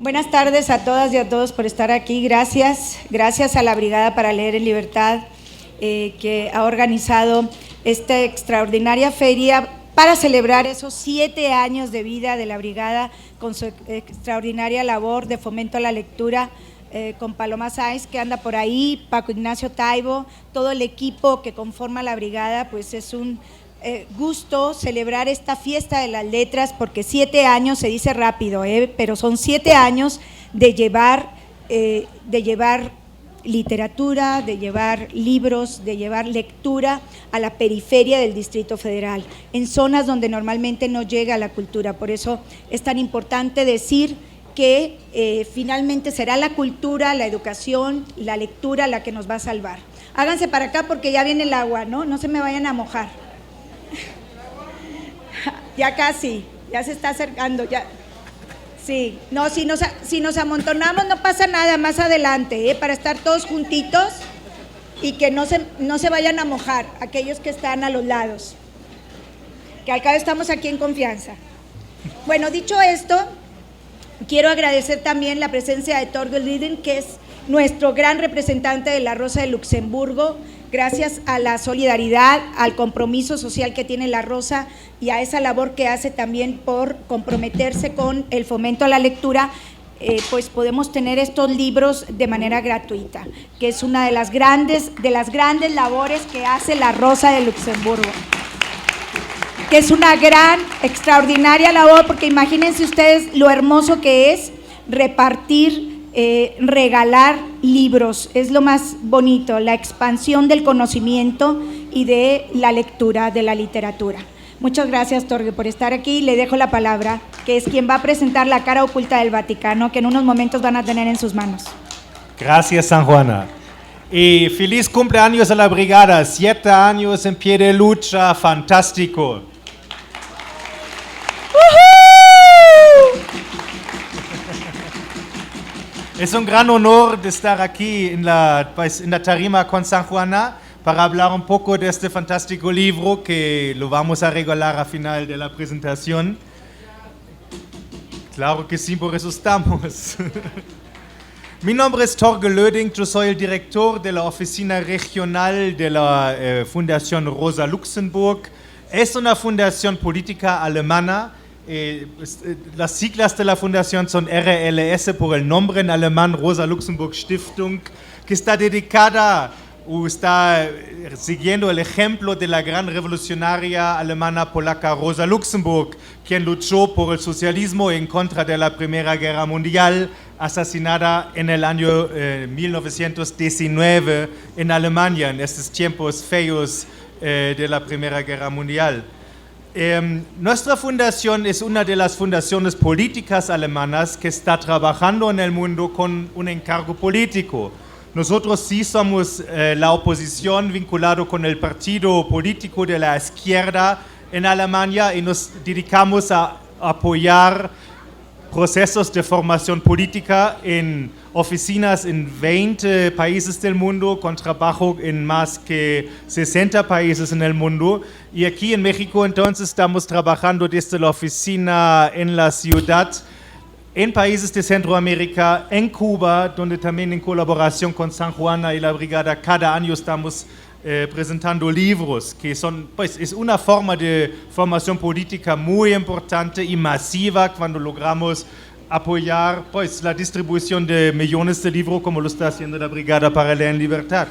Buenas tardes a todas y a todos por estar aquí. Gracias a la Brigada para Leer en Libertad que ha organizado esta extraordinaria feria para celebrar esos 7 años de vida de la Brigada con su extraordinaria labor de fomento a la lectura, con Paloma Sáenz, que anda por ahí, Paco Ignacio Taibo, todo el equipo que conforma la Brigada. Pues es un gusto celebrar esta fiesta de las letras, porque 7 años se dice rápido, pero son 7 años de llevar literatura, de llevar libros, de llevar lectura a la periferia del Distrito Federal, en zonas donde normalmente no llega la cultura. Por eso es tan importante decir que finalmente será la cultura, la educación, la lectura la que nos va a salvar. Háganse para acá porque ya viene el agua, ¿no? No se me vayan a mojar. Ya casi, ya se está acercando, ya. Sí, no, si nos amontonamos no pasa nada más adelante, para estar todos juntitos y que no se vayan a mojar aquellos que están a los lados, que al cabo estamos aquí en confianza. Bueno, dicho esto, quiero agradecer también la presencia de Torgel Liden, que es nuestro gran representante de la Rosa de Luxemburgo. Gracias a la solidaridad, al compromiso social que tiene la Rosa y a esa labor que hace también por comprometerse con el fomento a la lectura, pues podemos tener estos libros de manera gratuita, que es una de las grandes labores que hace la Rosa de Luxemburgo, que es una gran, extraordinaria labor, porque imagínense ustedes lo hermoso que es repartir, regalar libros. Es lo más bonito, la expansión del conocimiento y de la lectura, de la literatura. Muchas gracias, Torge, por estar aquí. Le dejo la palabra, que es quien va a presentar la cara oculta del Vaticano, que en unos momentos van a tener en sus manos. Gracias, San Juana. Y feliz cumpleaños a la Brigada, 7 años en pie de lucha, fantástico. Es un gran honor de estar aquí en la tarima con San Juana para hablar un poco de este fantástico libro que lo vamos a regalar al final de la presentación. Claro que sí, por eso estamos. Mi nombre es Torgel Löding, yo soy el director de la oficina regional de la Fundación Rosa Luxemburg. Es una fundación política alemana. Las siglas de la fundación son RLS por el nombre en alemán, Rosa Luxemburg Stiftung, que está dedicada o está siguiendo el ejemplo de la gran revolucionaria alemana polaca Rosa Luxemburg, quien luchó por el socialismo en contra de la Primera Guerra Mundial, asesinada en el año 1919 en Alemania, en estos tiempos feos de la Primera Guerra Mundial. Nuestra fundación es una de las fundaciones políticas alemanas que está trabajando en el mundo con un encargo político. Nosotros sí somos la oposición vinculado con el partido político de la izquierda en Alemania y nos dedicamos a apoyar procesos de formación política en oficinas en 20 países del mundo, con trabajo en más que 60 países en el mundo. Y aquí en México entonces estamos trabajando desde la oficina en la ciudad, en países de Centroamérica, en Cuba, donde también en colaboración con San Juana y la Brigada cada año estamos presentando libros, que son, pues, es una forma de formación política muy importante y masiva cuando logramos apoyar, pues, la distribución de millones de libros como lo está haciendo la Brigada para Leer en Libertad.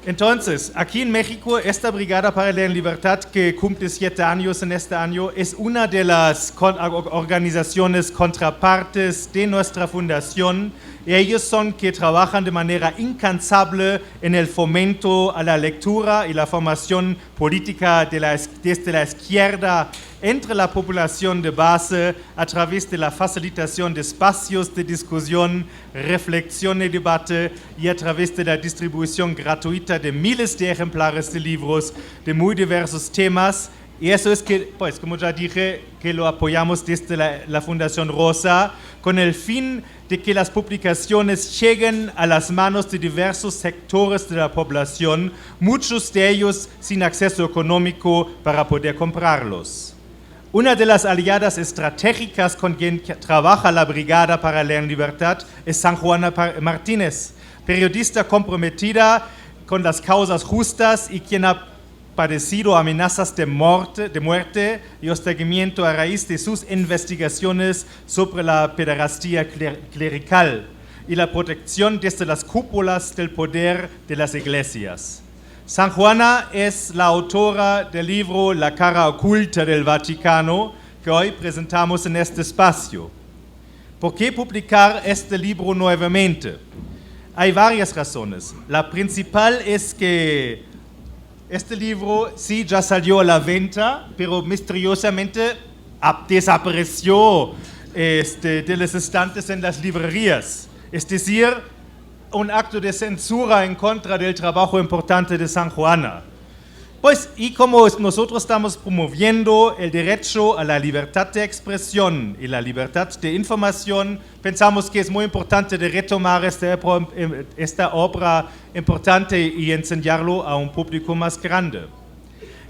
Entonces, aquí en México, esta Brigada para Leer en Libertad, que cumple 7 años en este año, es una de las organizaciones contrapartes de nuestra fundación. Y ellos son que trabajan de manera incansable en el fomento a la lectura y la formación política desde la izquierda entre la población de base a través de la facilitación de espacios de discusión, reflexión y debate y a través de la distribución gratuita de miles de ejemplares de libros de muy diversos temas. Y eso es que, pues, como ya dije, que lo apoyamos desde la Fundación Rosa con el fin de que las publicaciones lleguen a las manos de diversos sectores de la población, muchos de ellos sin acceso económico para poder comprarlos. Una de las aliadas estratégicas con quien trabaja la Brigada para la Libertad es San Juana Martínez, periodista comprometida con las causas justas y quien ha padecido amenazas de muerte y hostigamiento a raíz de sus investigaciones sobre la pederastía clerical y la protección desde las cúpulas del poder de las iglesias. San Juana es la autora del libro La cara oculta del Vaticano, que hoy presentamos en este espacio. ¿Por qué publicar este libro nuevamente? Hay varias razones. La principal es que este libro sí ya salió a la venta, pero misteriosamente desapareció de los estantes en las librerías. Es decir, un acto de censura en contra del trabajo importante de San Juana. Pues, y como nosotros estamos promoviendo el derecho a la libertad de expresión y la libertad de información, pensamos que es muy importante de retomar esta obra importante y enseñarlo a un público más grande.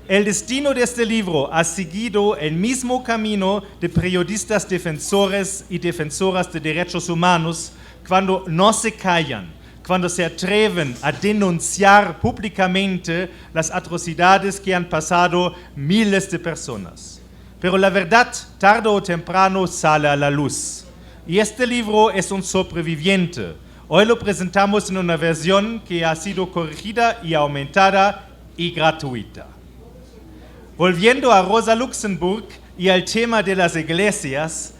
El destino de este libro ha seguido el mismo camino de periodistas defensores y defensoras de derechos humanos cuando no se callan, cuando se atreven a denunciar públicamente las atrocidades que han pasado miles de personas. Pero la verdad, tarde o temprano, sale a la luz. Y este libro es un sobreviviente. Hoy lo presentamos en una versión que ha sido corregida y aumentada y gratuita. Volviendo a Rosa Luxemburg y al tema de las iglesias,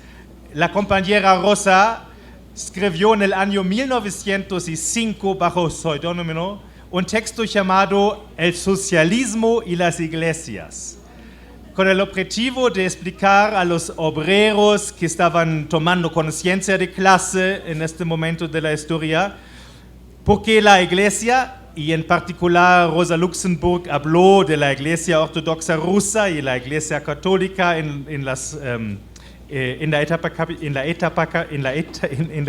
la compañera Rosa escribió en el año 1905 bajo seudónimo un texto llamado El socialismo y las iglesias, con el objetivo de explicar a los obreros que estaban tomando conciencia de clase en este momento de la historia, por qué la iglesia, y en particular Rosa Luxemburg habló de la iglesia ortodoxa rusa y la iglesia católica en la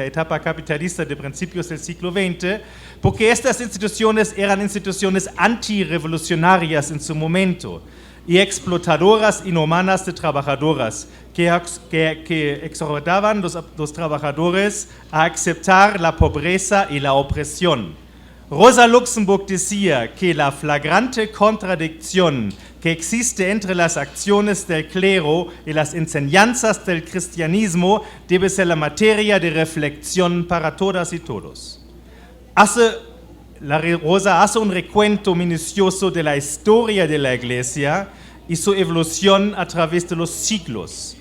etapa capitalista de principios del siglo XX, porque estas instituciones eran instituciones antirrevolucionarias en su momento y explotadoras inhumanas de trabajadoras que exhortaban los trabajadores a aceptar la pobreza y la opresión. Rosa Luxemburg decía que la flagrante contradicción que existe entre las acciones del clero y las enseñanzas del cristianismo debe ser la materia de reflexión para todas y todos. Rosa hace un recuento minucioso de la historia de la Iglesia y su evolución a través de los siglos.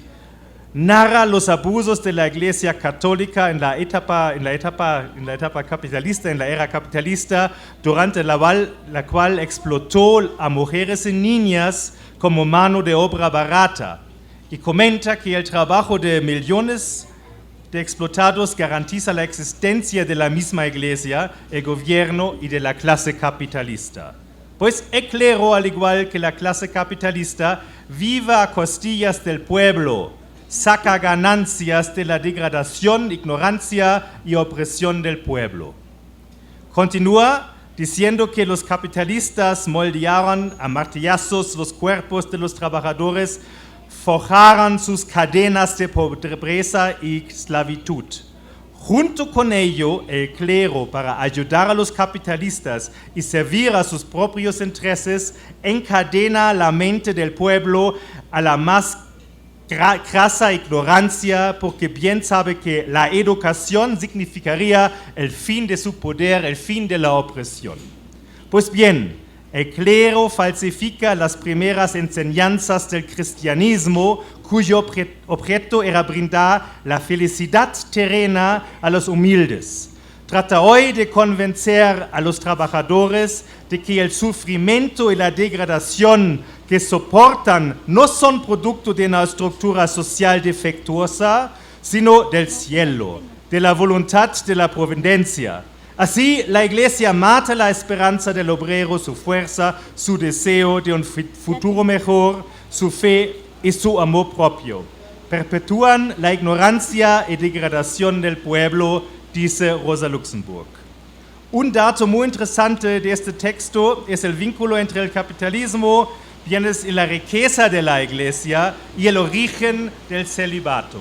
Narra los abusos de la Iglesia católica en la etapa capitalista, en la era capitalista, durante la cual explotó a mujeres y niñas como mano de obra barata, y comenta que el trabajo de millones de explotados garantiza la existencia de la misma Iglesia, el gobierno y de la clase capitalista. Pues el clero, al igual que la clase capitalista, vive a costillas del pueblo, saca ganancias de la degradación, ignorancia y opresión del pueblo. Continúa diciendo que los capitalistas moldearon a martillazos los cuerpos de los trabajadores, forjaron sus cadenas de pobreza y esclavitud. Junto con ello, el clero, para ayudar a los capitalistas y servir a sus propios intereses, encadena la mente del pueblo a la más crasa ignorancia, porque bien sabe que la educación significaría el fin de su poder, el fin de la opresión. Pues bien, el clero falsifica las primeras enseñanzas del cristianismo, cuyo objeto era brindar la felicidad terrena a los humildes. Trata hoy de convencer a los trabajadores de que el sufrimiento y la degradación que soportan no son producto de una estructura social defectuosa, sino del cielo, de la voluntad de la providencia. Así, la Iglesia mata la esperanza del obrero, su fuerza, su deseo de un futuro mejor, su fe y su amor propio. Perpetúan la ignorancia y degradación del pueblo, dice Rosa Luxemburg. Un dato muy interesante de este texto es el vínculo entre el capitalismo bienes en la riqueza de la iglesia y el origen del celibato.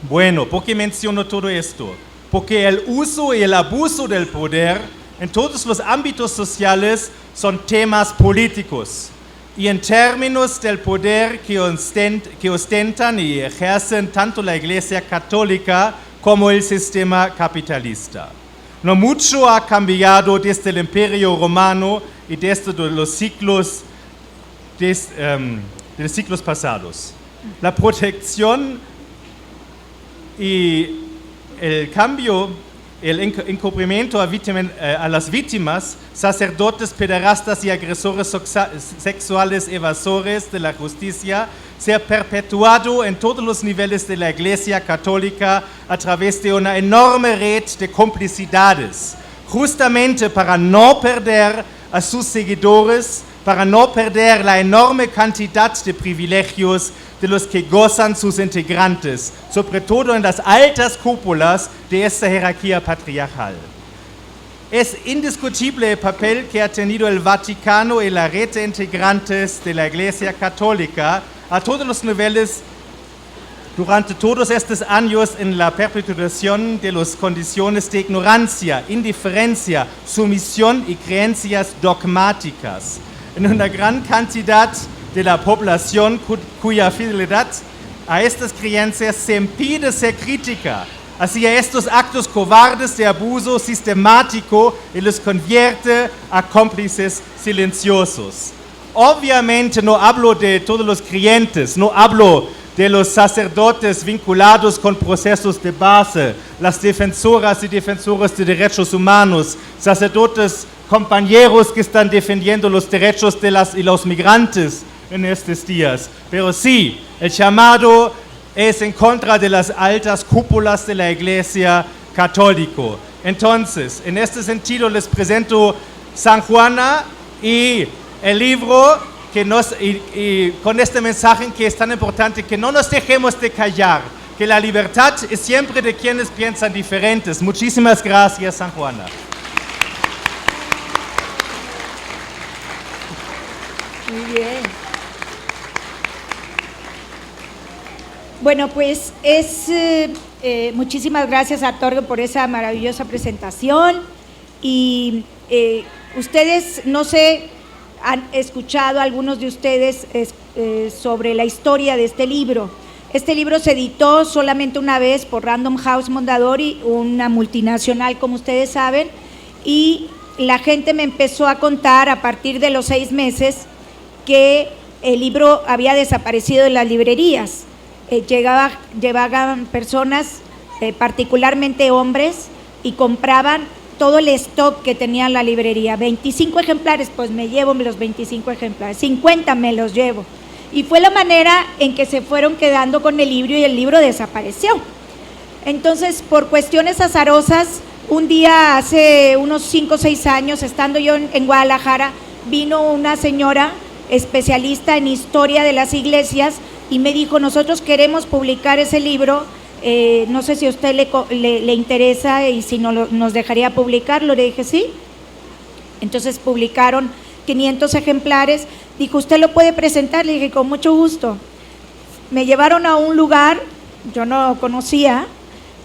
Bueno, ¿por qué menciono todo esto? Porque el uso y el abuso del poder en todos los ámbitos sociales son temas políticos. Y en términos del poder que ostentan y ejercen tanto la Iglesia Católica como el sistema capitalista. No mucho ha cambiado desde el Imperio Romano y desde los siglos pasados. La protección y el cambio, el encubrimiento a las víctimas, sacerdotes, pederastas y agresores sexuales evasores de la justicia, se ha perpetuado en todos los niveles de la Iglesia Católica a través de una enorme red de complicidades, justamente para no perder a sus seguidores, para no perder la enorme cantidad de privilegios de los que gozan sus integrantes, sobre todo en las altas cúpulas de esta jerarquía patriarcal. Es indiscutible el papel que ha tenido el Vaticano y la red de integrantes de la Iglesia Católica a todos los niveles durante todos estos años en la perpetuación de las condiciones de ignorancia, indiferencia, sumisión y creencias dogmáticas en una gran cantidad de la población cuya fidelidad a estas creencias se impide ser crítica hacia estos actos cobardes de abuso sistemático y los convierte a cómplices silenciosos. Obviamente no hablo de todos los creyentes, no hablo de los sacerdotes vinculados con procesos de base, las defensoras y defensores de derechos humanos, sacerdotes compañeros que están defendiendo los derechos de los migrantes en estos días. Pero sí, el llamado es en contra de las altas cúpulas de la Iglesia Católica. Entonces, en este sentido les presento San Juana y el libro y con este mensaje que es tan importante, que no nos dejemos de callar, que la libertad es siempre de quienes piensan diferentes. Muchísimas gracias, San Juana. Muy bien. Bueno, pues muchísimas gracias a Torgo por esa maravillosa presentación. Y ustedes, no sé, han escuchado algunos de ustedes sobre la historia de este libro. Este libro se editó solamente una vez por Random House Mondadori, una multinacional, como ustedes saben, y la gente me empezó a contar a partir de los 6 meses que el libro había desaparecido de las librerías. Llegaban personas, particularmente hombres, y compraban todo el stock que tenía la librería. 25 ejemplares, pues me llevo los 25 ejemplares, 50 me los llevo. Y fue la manera en que se fueron quedando con el libro y el libro desapareció. Entonces, por cuestiones azarosas, un día hace unos 5 o 6 años, estando yo en Guadalajara, vino una señora especialista en historia de las iglesias y me dijo: nosotros queremos publicar ese libro, no sé si a usted le interesa y si no nos dejaría publicarlo. Le dije sí. Entonces publicaron 500 ejemplares. Dijo: ¿usted lo puede presentar? Le dije: con mucho gusto. Me llevaron a un lugar, yo no conocía,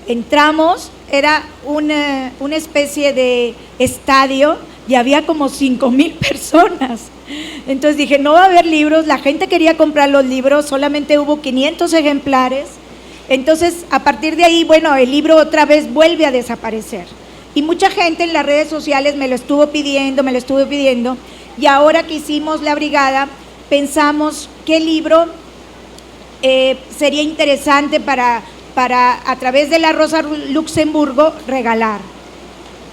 entramos, era una especie de estadio y había como 5,000 personas. Entonces dije: no va a haber libros. La gente quería comprar los libros, solamente hubo 500 ejemplares. Entonces, a partir de ahí, bueno, el libro otra vez vuelve a desaparecer. Y mucha gente en las redes sociales me lo estuvo pidiendo, y ahora que hicimos la brigada, pensamos qué libro sería interesante para a través de la Rosa Luxemburgo regalar.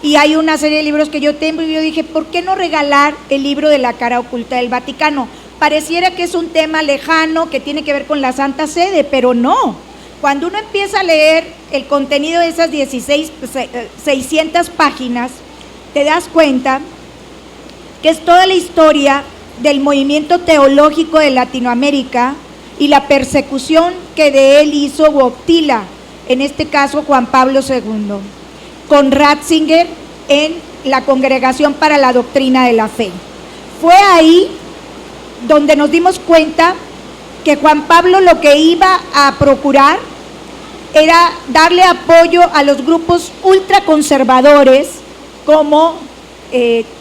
Y hay una serie de libros que yo tengo y yo dije: ¿por qué no regalar el libro de la cara oculta del Vaticano? Pareciera que es un tema lejano que tiene que ver con la Santa Sede, pero no. Cuando uno empieza a leer el contenido de esas 600 páginas, te das cuenta que es toda la historia del movimiento teológico de Latinoamérica y la persecución que de él hizo Wojtyla, en este caso Juan Pablo II, con Ratzinger en la Congregación para la Doctrina de la Fe. Fue ahí donde nos dimos cuenta que Juan Pablo lo que iba a procurar era darle apoyo a los grupos ultraconservadores, como,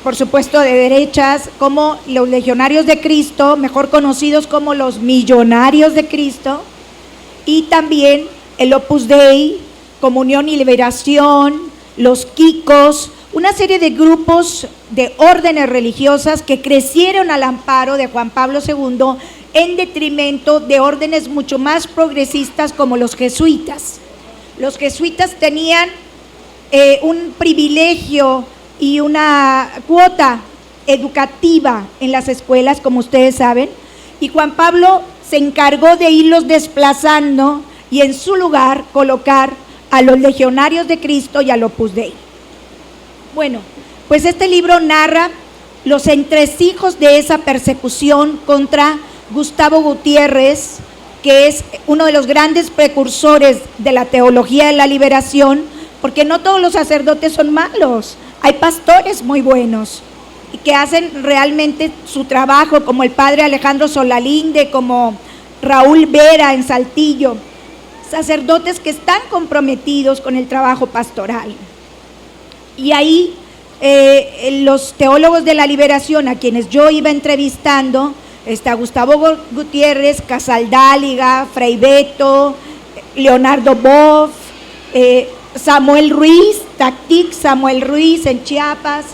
por supuesto, de derechas, como los Legionarios de Cristo, mejor conocidos como los Millonarios de Cristo, y también el Opus Dei, Comunión y Liberación, los Kikos, una serie de grupos de órdenes religiosas que crecieron al amparo de Juan Pablo II en detrimento de órdenes mucho más progresistas como los jesuitas. Los jesuitas tenían un privilegio y una cuota educativa en las escuelas, como ustedes saben, y Juan Pablo se encargó de irlos desplazando y en su lugar colocar a los Legionarios de Cristo y al Opus Dei. Bueno, pues este libro narra los entresijos de esa persecución contra Gustavo Gutiérrez, que es uno de los grandes precursores de la teología de la liberación, porque no todos los sacerdotes son malos, hay pastores muy buenos y que hacen realmente su trabajo, como el padre Alejandro Solalinde, como Raúl Vera en Saltillo, sacerdotes que están comprometidos con el trabajo pastoral. Y ahí los teólogos de la liberación a quienes yo iba entrevistando, está Gustavo Gutiérrez, Casaldáliga, Frei Beto, Leonardo Boff, Samuel Ruiz, Tactic Samuel Ruiz en Chiapas,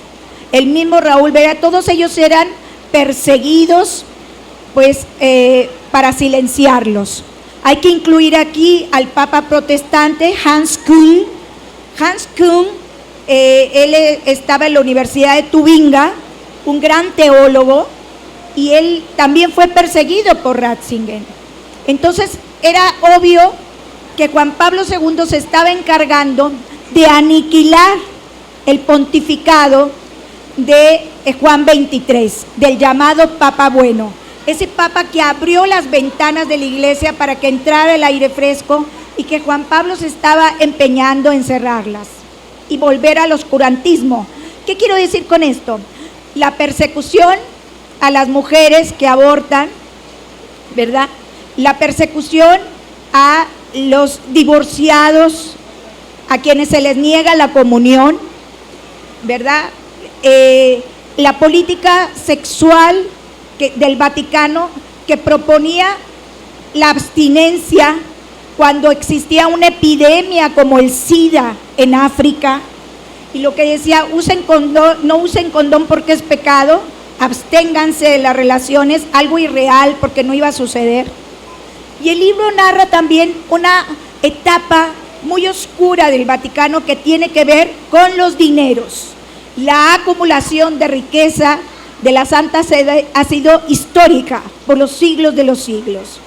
el mismo Raúl Vera, todos ellos eran perseguidos pues para silenciarlos. Hay que incluir aquí al Papa protestante Hans Küng. Hans Küng, él estaba en la Universidad de Tubinga, un gran teólogo, y él también fue perseguido por Ratzinger. Entonces era obvio que Juan Pablo II se estaba encargando de aniquilar el pontificado de Juan XXIII, del llamado Papa Bueno, ese Papa que abrió las ventanas de la iglesia para que entrara el aire fresco y que Juan Pablo se estaba empeñando en cerrarlas y volver al oscurantismo. ¿Qué quiero decir con esto? La persecución a las mujeres que abortan, ¿verdad? La persecución a los divorciados, a quienes se les niega la comunión, ¿verdad? La política sexual del Vaticano, que proponía la abstinencia cuando existía una epidemia como el SIDA en África, y lo que decía, no usen condón porque es pecado, absténganse de las relaciones, algo irreal porque no iba a suceder. Y el libro narra también una etapa muy oscura del Vaticano que tiene que ver con los dineros. La acumulación de riqueza de la Santa Sede ha sido histórica por los siglos de los siglos.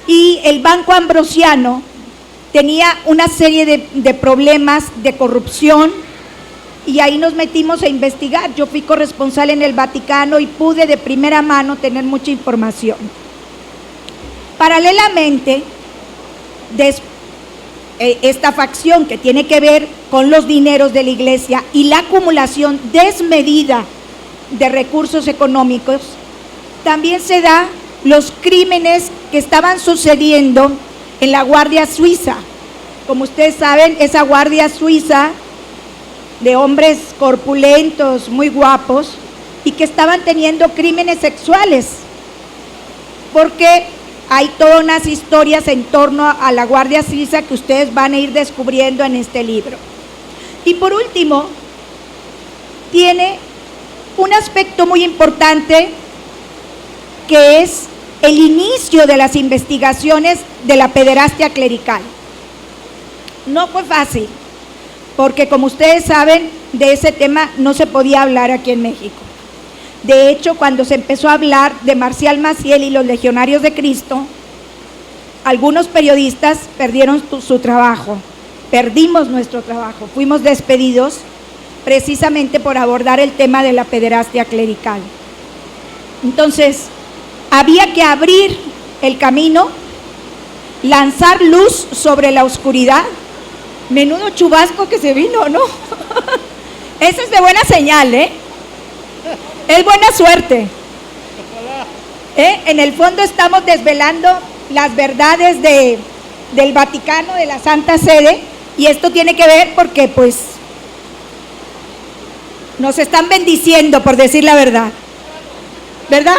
Y el Banco Ambrosiano tenía una serie de problemas de corrupción, y ahí nos metimos a investigar. Yo fui corresponsal en el Vaticano y pude de primera mano tener mucha información. Paralelamente, esta facción que tiene que ver con los dineros de la iglesia y la acumulación desmedida de recursos económicos, también se da los crímenes que estaban sucediendo en la Guardia Suiza. Como ustedes saben, esa Guardia Suiza de hombres corpulentos, muy guapos, y que estaban teniendo crímenes sexuales, porque hay todas unas historias en torno a la Guardia Suiza que ustedes van a ir descubriendo en este libro. Y por último, tiene un aspecto muy importante, que es el inicio de las investigaciones de la pederastia clerical. No fue fácil, porque como ustedes saben, de ese tema no se podía hablar aquí en México. De hecho, cuando se empezó a hablar de Marcial Maciel y los Legionarios de Cristo, algunos periodistas perdieron su trabajo, perdimos nuestro trabajo, fuimos despedidos precisamente por abordar el tema de la pederastia clerical. Entonces, había que abrir el camino, lanzar luz sobre la oscuridad. Menudo chubasco que se vino, ¿no? Eso es de buena señal, ¿eh? Es buena suerte. En el fondo estamos desvelando las verdades del Vaticano, de la Santa Sede, y esto tiene que ver porque pues nos están bendiciendo, por decir la verdad, ¿verdad?